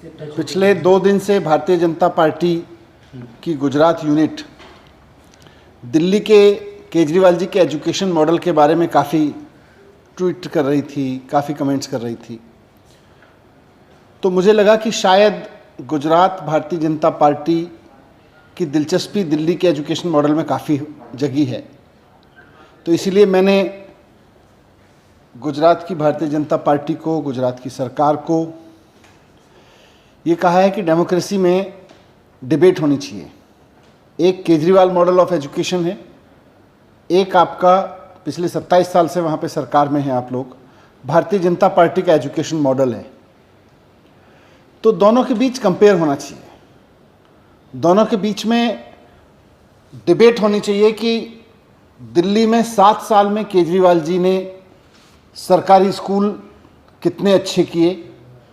पिछले 2 दिन से भारतीय जनता पार्टी की गुजरात यूनिट दिल्ली के केजरीवाल जी के एजुकेशन मॉडल के बारे में काफ़ी ट्वीट कर रही थी, काफ़ी कमेंट्स कर रही थी। तो मुझे लगा कि शायद गुजरात भारतीय जनता पार्टी की दिलचस्पी दिल्ली के एजुकेशन मॉडल में काफ़ी जगी है। तो इसीलिए मैंने गुजरात की भारतीय जनता पार्टी को, गुजरात की सरकार को ये कहा है कि डेमोक्रेसी में डिबेट होनी चाहिए। एक केजरीवाल मॉडल ऑफ एजुकेशन है, एक आपका पिछले 27 साल से वहाँ पे सरकार में है आप लोग, भारतीय जनता पार्टी का एजुकेशन मॉडल है। तो दोनों के बीच कंपेयर होना चाहिए, दोनों के बीच में डिबेट होनी चाहिए कि दिल्ली में 7 साल में केजरीवाल जी ने सरकारी स्कूल कितने अच्छे किए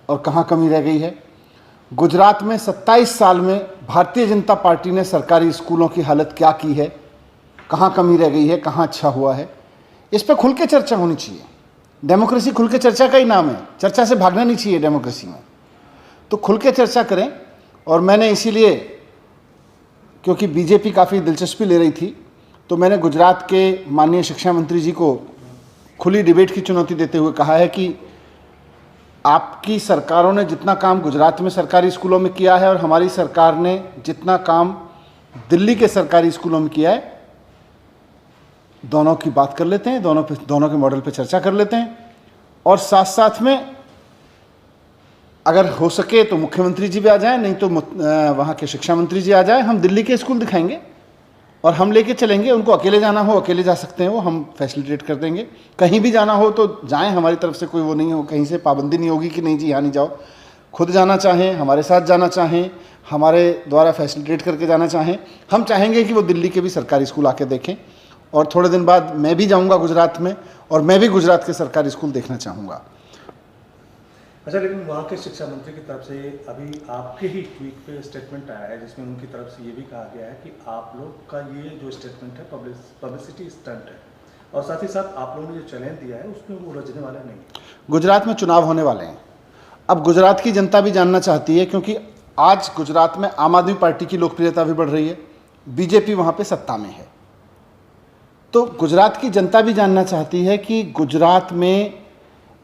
और कहाँ कमी रह गई है। गुजरात में 27 साल में भारतीय जनता पार्टी ने सरकारी स्कूलों की हालत क्या की है, कहाँ कमी रह गई है, कहाँ अच्छा हुआ है। इस पर खुल के चर्चा होनी चाहिए। डेमोक्रेसी खुल के चर्चा का ही नाम है, चर्चा से भागना नहीं चाहिए डेमोक्रेसी में। तो खुल के चर्चा करें। और मैंने इसीलिए, क्योंकि बीजेपी काफ़ी दिलचस्पी ले रही थी, तो मैंने गुजरात के माननीय शिक्षा मंत्री जी को खुली डिबेट की चुनौती देते हुए कहा है कि आपकी सरकारों ने जितना काम गुजरात में सरकारी स्कूलों में किया है और हमारी सरकार ने जितना काम दिल्ली के सरकारी स्कूलों में किया है, दोनों की बात कर लेते हैं, दोनों के मॉडल पे चर्चा कर लेते हैं। और साथ साथ में अगर हो सके तो मुख्यमंत्री जी भी आ जाएं, नहीं तो वहाँ के शिक्षा मंत्री जी आ जाएं। हम दिल्ली के स्कूल दिखाएंगे और हम लेके चलेंगे। उनको अकेले जाना हो अकेले जा सकते हैं, वो हम फैसिलिटेट कर देंगे। कहीं भी जाना हो तो जाएं, हमारी तरफ से कोई वो नहीं हो, कहीं से पाबंदी नहीं होगी कि नहीं जी यहाँ नहीं जाओ। खुद जाना चाहें, हमारे साथ जाना चाहें, हमारे द्वारा फैसिलिटेट करके जाना चाहें, हम चाहेंगे कि वो दिल्ली के भी सरकारी स्कूल आके देखें। और थोड़े दिन बाद मैं भी जाऊँगा गुजरात में और मैं भी गुजरात के सरकारी स्कूल देखना चाहूँगा। अच्छा, लेकिन वहाँ के शिक्षा मंत्री की तरफ से अभी आपके ही ट्वीट पे स्टेटमेंट आया है जिसमें उनकी तरफ से ये भी कहा गया है कि आप लोग का ये जो स्टेटमेंट है पब्लिसिटी स्टंट है, और साथ ही साथ आप लोगों ने जो चैलेंज दिया है उसमें वो रचने वाले नहीं। गुजरात में चुनाव होने वाले हैं। अब गुजरात की जनता भी जानना चाहती है, क्योंकि आज गुजरात में आम आदमी पार्टी की लोकप्रियता भी बढ़ रही है, बीजेपी वहाँ पर सत्ता में है। तो गुजरात की जनता भी जानना चाहती है कि गुजरात में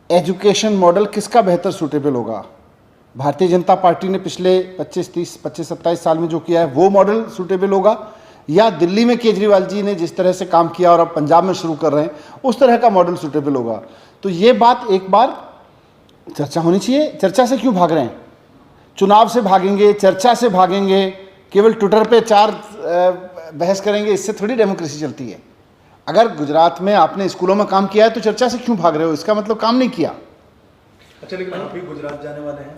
एजुकेशन मॉडल किसका बेहतर सूटेबल होगा। भारतीय जनता पार्टी ने पिछले 25-27 साल में जो किया है वो मॉडल सूटेबल होगा, या दिल्ली में केजरीवाल जी ने जिस तरह से काम किया और अब पंजाब में शुरू कर रहे हैं उस तरह का मॉडल सूटेबल होगा। तो ये बात एक बार चर्चा होनी चाहिए। चर्चा से क्यों भाग रहे हैं? चुनाव से भागेंगे, चर्चा से भागेंगे, केवल ट्विटर पे 4 बहस करेंगे, इससे थोड़ी डेमोक्रेसी चलती है। अगर गुजरात में आपने स्कूलों में काम किया है तो चर्चा से क्यों भाग रहे हो? इसका मतलब काम नहीं किया। अच्छा, लेकिन आप भी गुजरात जाने वाले हैं,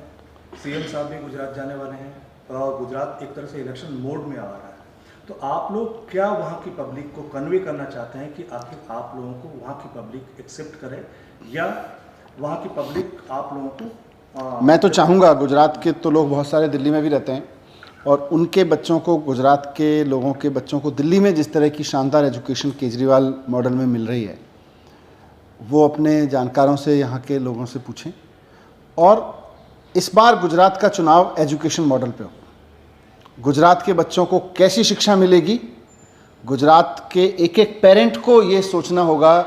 सीएम साहब भी गुजरात जाने वाले हैं और गुजरात एक तरह से इलेक्शन मोड में आ रहा है। तो आप लोग क्या वहाँ की पब्लिक को कन्वे करना चाहते हैं कि आखिर आप लोगों को वहाँ की पब्लिक एक्सेप्ट करे, या वहाँ की पब्लिक आप लोगों को मैं तो चाहूँगा, गुजरात के तो लोग बहुत सारे दिल्ली में भी रहते हैं और उनके बच्चों को, गुजरात के लोगों के बच्चों को दिल्ली में जिस तरह की शानदार एजुकेशन केजरीवाल मॉडल में मिल रही है, वो अपने जानकारों से, यहाँ के लोगों से पूछें। और इस बार गुजरात का चुनाव एजुकेशन मॉडल पे हो। गुजरात के बच्चों को कैसी शिक्षा मिलेगी, गुजरात के एक एक पेरेंट को ये सोचना होगा,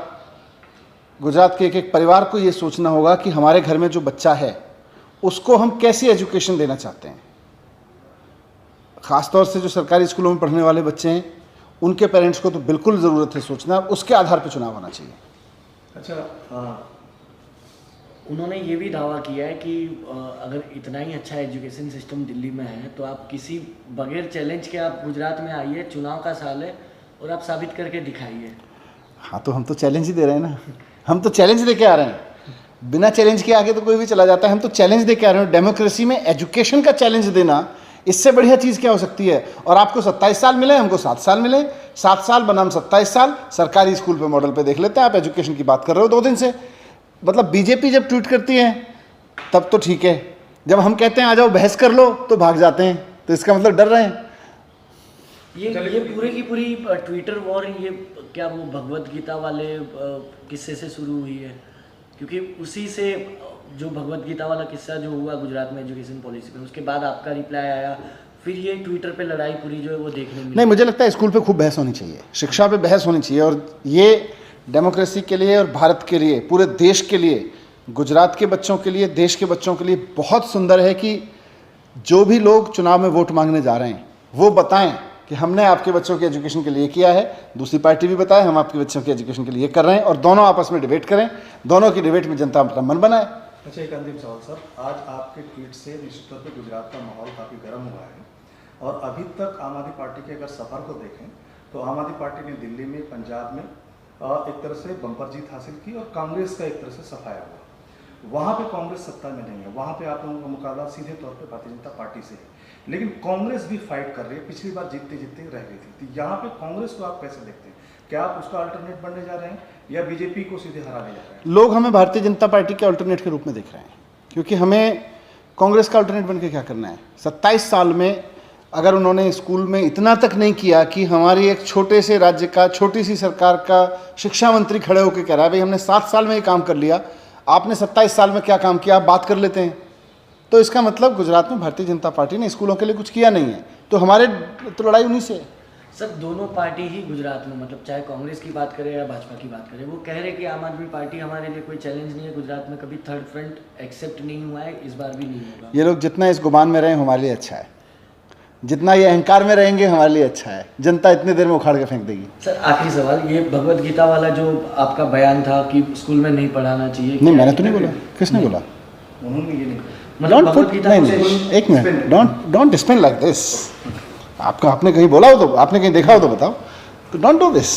गुजरात के एक एक परिवार को ये सोचना होगा कि हमारे घर में जो बच्चा है उसको हम कैसी एजुकेशन देना चाहते हैं। ख़ासतौर से जो सरकारी स्कूलों में पढ़ने वाले बच्चे हैं, उनके पेरेंट्स को तो बिल्कुल ज़रूरत है सोचना, उसके आधार पर चुनाव होना चाहिए। अच्छा, उन्होंने ये भी दावा किया है कि अगर इतना ही अच्छा एजुकेशन सिस्टम दिल्ली में है तो आप किसी बगैर चैलेंज के आप गुजरात में आइए, चुनाव का साल है, और आप साबित करके दिखाइए। हाँ, तो हम तो चैलेंज ही दे रहे हैं ना, हम तो चैलेंज दे के आ रहे हैं। बिना चैलेंज के आगे तो कोई भी चला जाता है, हम तो चैलेंज दे के आ रहे हैं। डेमोक्रेसी में एजुकेशन का चैलेंज देना, इससे बढ़िया चीज़ क्या हो सकती है? और आपको 27 साल मिले, हमको 7 साल मिले, 7 साल बनाम 27 साल, सरकारी स्कूल पे मॉडल पे देख लेते हैं। आप एजुकेशन की बात कर रहे हो 2 दिन से। मतलब बीजेपी जब ट्वीट करती है तब तो ठीक है, जब हम कहते हैं आ जाओ बहस कर लो तो भाग जाते हैं। तो इसका मतलब डर रहे हैं। ये पूरी की पूरी ट्विटर वॉर, ये क्या वो भगवत गीता वाले किस्से से शुरू हुई है? क्योंकि उसी से जो भगवत गीता वाला किस्सा जो हुआ गुजरात में एजुकेशन पॉलिसी में, उसके बाद आपका रिप्लाई आया, फिर ये ट्विटर पे लड़ाई पूरी जो है वो देखने मिली। नहीं, मुझे लगता है स्कूल पे खूब बहस होनी चाहिए, शिक्षा पे बहस होनी चाहिए, और ये डेमोक्रेसी के लिए और भारत के लिए, पूरे देश के लिए, गुजरात के बच्चों के लिए, देश के बच्चों के लिए बहुत सुंदर है कि जो भी लोग चुनाव में वोट मांगने जा रहे हैं वो बताएं कि हमने आपके बच्चों के एजुकेशन के लिए किया है, दूसरी पार्टी भी बताए हम आपके बच्चों के एजुकेशन के लिए कर रहे हैं, और दोनों आपस में डिबेट करें, दोनों की डिबेट में जनता अपना मन बनाए। अच्छा, एक अंतिम सवाल सर, आज आपके ट्वीट से निश्चित तौर पर गुजरात का माहौल काफ़ी गर्म हुआ है, और अभी तक आम आदमी पार्टी के अगर सफ़र को देखें तो आम आदमी पार्टी ने दिल्ली में, पंजाब में एक तरह से बम्पर जीत हासिल की, और कांग्रेस का एक तरह से सफाया हुआ। वहाँ पे कांग्रेस सत्ता में नहीं है, वहाँ पे आप लोगों का मुकाबला सीधे तौर पे भारतीय जनता पार्टी से है, लेकिन कांग्रेस भी फाइट कर रही है, पिछली बार जीतते जीतते रह गई थी। तो यहाँ पे कांग्रेस को आप कैसे देखते हैं? क्या आप उसका अल्टरनेट बनने जा रहे हैं या बीजेपी को सीधे हराने जा रहे हैं? लोग हमें भारतीय जनता पार्टी के अल्टरनेट के रूप में देख रहे हैं, क्योंकि हमें कांग्रेस का अल्टरनेट बन के क्या करना है। 27 साल में अगर उन्होंने स्कूल में इतना तक नहीं किया कि हमारी एक छोटे से राज्य का, छोटी सी सरकार का शिक्षा मंत्री खड़े होकर कह रहा है भाई हमने 7 साल में ये काम कर लिया, आपने 27 साल में क्या काम किया, आप बात कर लेते हैं, तो इसका मतलब गुजरात में भारतीय जनता पार्टी ने स्कूलों के लिए कुछ किया नहीं है। तो हमारे तो लड़ाई उन्हीं से है। सर, दोनों पार्टी ही गुजरात में, मतलब चाहे कांग्रेस की बात करें या भाजपा की बात करें, वो कह रहे हैं कि आम आदमी पार्टी हमारे लिए कोई चैलेंज नहीं है, गुजरात में कभी थर्ड फ्रंट एक्सेप्ट नहीं हुआ है, इस बार भी नहीं होगा। ये लोग जितना इस गुमान में रहें हमारे लिए अच्छा है, जितना ये अहंकार में रहेंगे हमारे लिए अच्छा है, जनता इतनी देर में उखाड़ के फेंक देगी। सर, आखिरी सवाल, ये भगवत गीता वाला जो आपका बयान था कि स्कूल में नहीं पढ़ाना चाहिए, नहीं, मैंने तो नहीं बोला। किसने बोला? उन्होंने ये नहीं कहा। मतलब डोंट भगवत पुट, गीता नहीं को नहीं, एक minute, don't Spain like this. आपका आपने कहीं बोला हो तो, आपने कहीं देखा हो तो बताओ, डोंट डू दिस।